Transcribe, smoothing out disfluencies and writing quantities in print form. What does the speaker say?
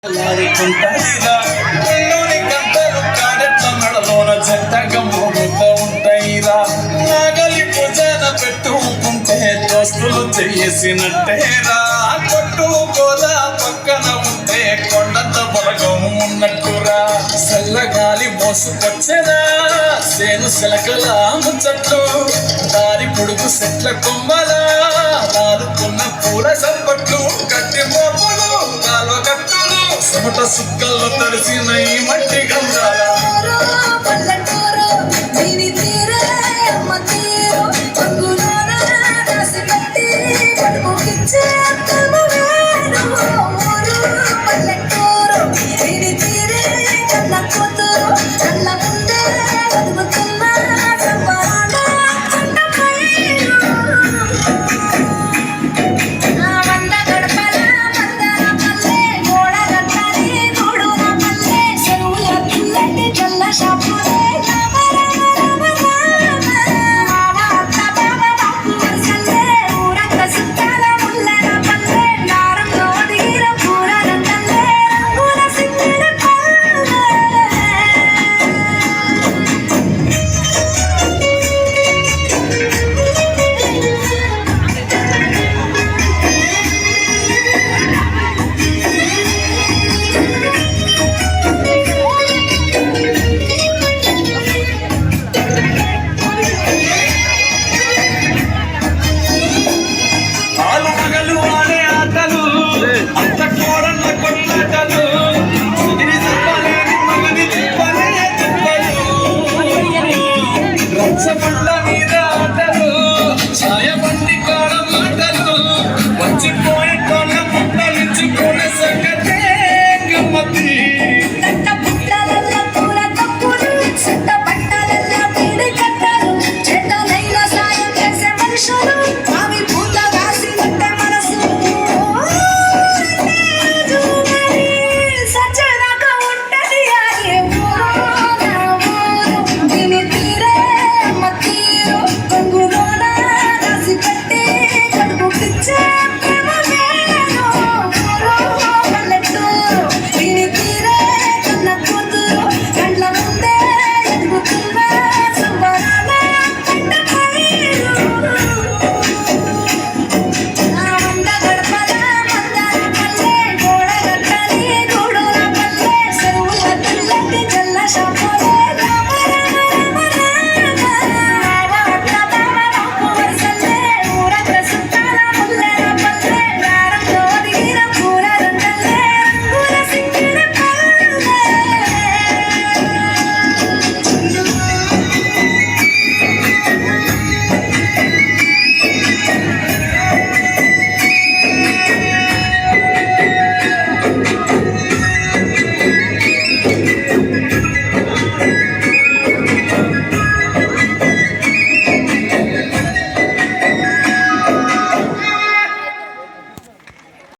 లాడుకుంటాయిరా నల్లోని గంటలు కారెట్ల మెడలోన జంటగా మోగుతూ ఉంటాయిరా నాగలి భుజాన పెట్టుకుంటే దోస్తులు చేసినట్టేరా కొట్టు గోదా పక్కన ఉంటే కొండంత బలగం ఉన్నట్టురా చల్లగాలి మోసుకొచ్చేదా సేను శిలకల ముచ్చట్లు దారి పొడుగు చెట్ల కొమ్మలా లారుకున్న పూల సంపట్లు గట్టి మోపులు కాలువ కట్టులు చెమట సుక్కల్లో తడిసిన ఈ మట్టి గంధాల